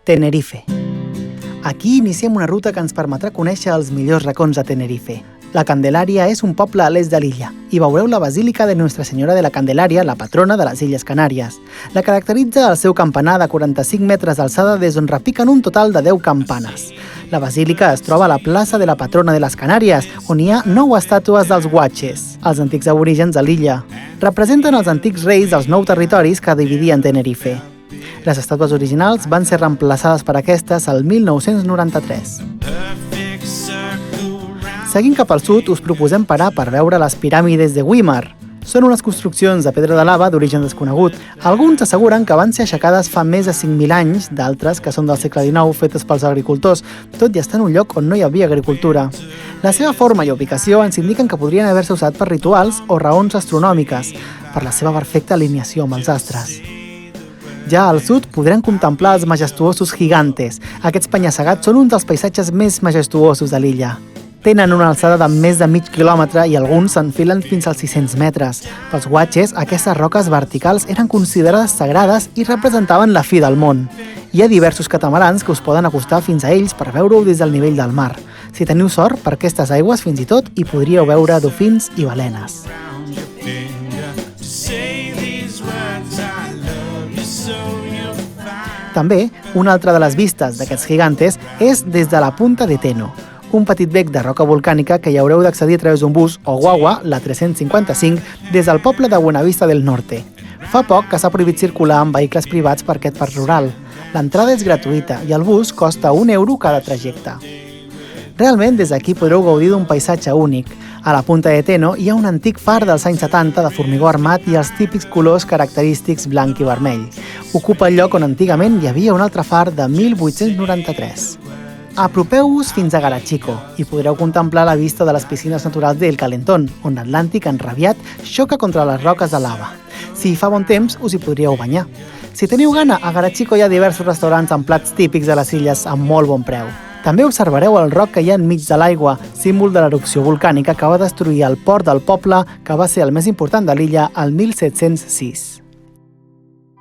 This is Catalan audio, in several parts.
Tenerife. Aquí iniciem una ruta que ens permetrà conèixer els millors racons de Tenerife. La Candelària és un poble a l'est de l'illa i veureu la Basílica de Nuestra Senyora de la Candelària, la patrona de les Illes Canàries. La caracteritza el seu campanar de 45 metres d'alçada des d'on repiquen un total de 10 campanes. La basílica es troba a la plaça de la patrona de les Canàries, on hi ha 9 estàtues dels guatxes, els antics aborígens de l'illa. Representen els antics reis dels 9 territoris que dividien Tenerife. Les estàtues originals van ser reemplaçades per aquestes el 1993. Seguint cap al sud, us proposem parar per veure les piràmides de Güímar. Són unes construccions de pedra de lava d'origen desconegut. Alguns asseguren que van ser aixecades fa més de 5.000 anys, d'altres que són del segle XIX fetes pels agricultors, tot i estar en un lloc on no hi havia agricultura. La seva forma i ubicació ens indiquen que podrien haver-se usat per rituals o raons astronòmiques, per la seva perfecta alineació amb els astres. Ja al sud podrem contemplar els majestuosos gigantes. Aquests penya-segats són un dels paisatges més majestuosos de l'illa. Tenen una alçada de més de mig quilòmetre i alguns s'enfilen fins als 600 metres. Pels guatxes, aquestes roques verticals eren considerades sagrades i representaven la fi del món. Hi ha diversos catamarans que us poden acostar fins a ells per veure-ho des del nivell del mar. Si teniu sort, per aquestes aigües fins i tot hi podríeu veure dofins i balenes. També, una altra de les vistes d'aquests gigantes és des de la Punta de Teno, un petit bec de roca volcànica que hi haureu d'accedir a través d'un bus o guagua, la 355, des del poble de Buenavista del Norte. Fa poc que s'ha prohibit circular amb vehicles privats per aquest parc rural. L'entrada és gratuïta i el bus costa €1 cada trajecte. Realment, des d'aquí podreu gaudir d'un paisatge únic. A la Punta de Teno hi ha un antic far dels anys 70 de formigó armat i els típics colors característics blanc i vermell. Ocupa el lloc on antigament hi havia un altre far de 1893. Apropeu-vos fins a Garachico i podreu contemplar la vista de les piscines naturals d'El Calentón, on l'Atlàntic enrabiat xoca contra les roques de lava. Si fa bon temps, us hi podríeu banyar. Si teniu gana, a Garachico hi ha diversos restaurants amb plats típics de les illes amb molt bon preu. També observareu el roc que hi ha enmig de l'aigua, símbol de l'erupció volcànica que va destruir el port del poble, que va ser el més important de l'illa el 1706.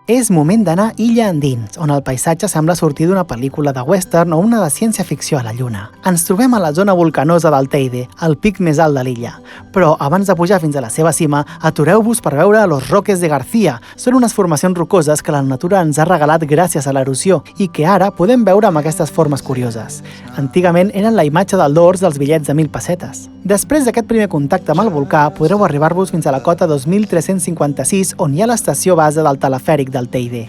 És moment d'anar illa endins, on el paisatge sembla sortir d'una pel·lícula de western o una de ciència-ficció a la Lluna. Ens trobem a la zona volcanosa del Teide, el pic més alt de l'illa. Però abans de pujar fins a la seva cima, atureu-vos per veure los Roques de García. Són unes formacions rocoses que la natura ens ha regalat gràcies a l'erosió i que ara podem veure amb aquestes formes curioses. Antigament eren la imatge del dors dels bitllets de 1.000 pessetes. Després d'aquest primer contacte amb el volcà, podreu arribar-vos fins a la cota 2356, on hi ha l'estació base del telefèric del Teide.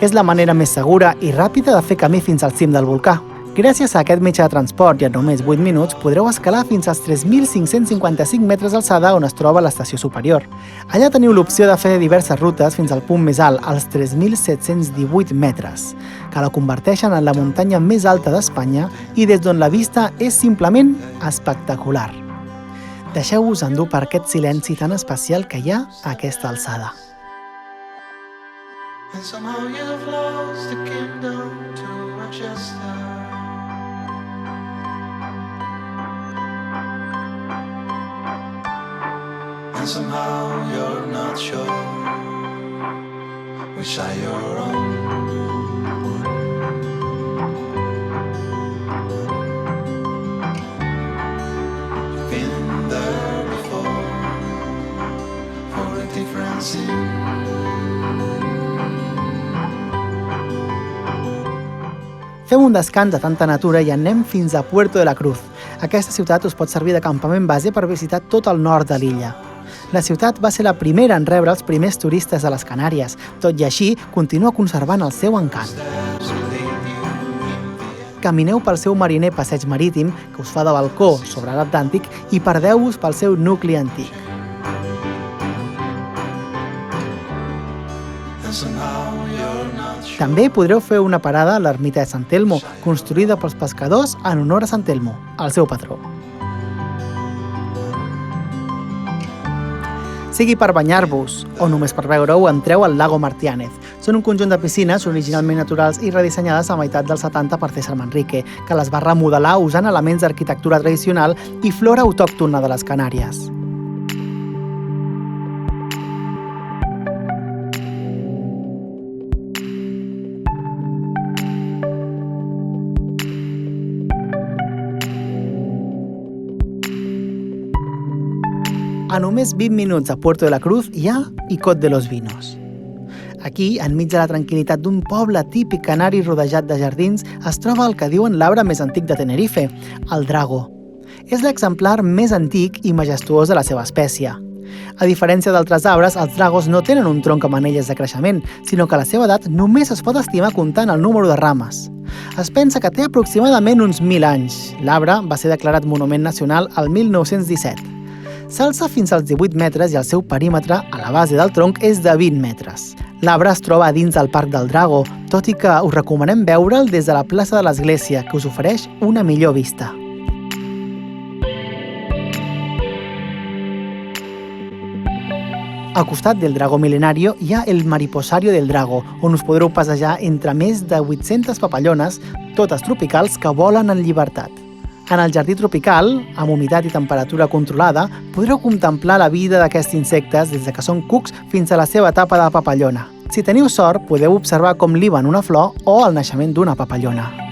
És la manera més segura i ràpida de fer camí fins al cim del volcà. Gràcies a aquest mitjà de transport i en només 8 minuts podreu escalar fins als 3.555 metres d'alçada on es troba l'estació superior. Allà teniu l'opció de fer diverses rutes fins al punt més alt, als 3.718 metres, que la converteixen en la muntanya més alta d'Espanya i des d'on la vista és simplement espectacular. Deixeu-vos endur per aquest silenci tan especial que hi ha a aquesta alçada. And somehow you've lost the kingdom to Rochester. And somehow you're not sure which side you're on. You've been there before for a different sin. Fem un descans de tanta natura i anem fins a Puerto de la Cruz. Aquesta ciutat us pot servir de campament base per visitar tot el nord de l'illa. La ciutat va ser la primera en rebre els primers turistes a les Canàries. Tot i així, continua conservant el seu encant. Camineu pel seu mariner passeig marítim, que us fa de balcó sobre l'Atlàntic, i perdeu-vos pel seu nucli antic. També podreu fer una parada a l'ermita de Sant Telmo, construïda pels pescadors en honor a Sant Telmo, el seu patró. Sigui per banyar-vos o només per veure-ho, entreu al Lago Martiánez. Són un conjunt de piscines originalment naturals i redissenyades a meitat dels 70 per César Manrique, que les va remodelar usant elements d'arquitectura tradicional i flora autòctona de les Canàries. A només 20 minuts a Puerto de la Cruz hi ha Icot de los Vinos. Aquí, enmig de la tranquil·litat d'un poble típic canari rodejat de jardins, es troba el que diuen l'arbre més antic de Tenerife, el drago. És l'exemplar més antic i majestuós de la seva espècie. A diferència d'altres arbres, els dragos no tenen un tronc amb anelles de creixement, sinó que la seva edat només es pot estimar comptant el número de rames. Es pensa que té aproximadament uns 1.000 anys. L'arbre va ser declarat Monument Nacional el 1917. S'alça fins als 18 metres i el seu perímetre, a la base del tronc, és de 20 metres. L'arbre es troba dins del Parc del Drago, tot i que us recomanem veure'l des de la plaça de l'Església, que us ofereix una millor vista. Al costat del Drago Milenario hi ha el Mariposario del Drago, on us podreu passejar entre més de 800 papallones, totes tropicals, que volen en llibertat. En el jardí tropical, amb humitat i temperatura controlada, podreu contemplar la vida d'aquests insectes des que són cucs fins a la seva etapa de papallona. Si teniu sort, podeu observar com liben una flor o el naixement d'una papallona.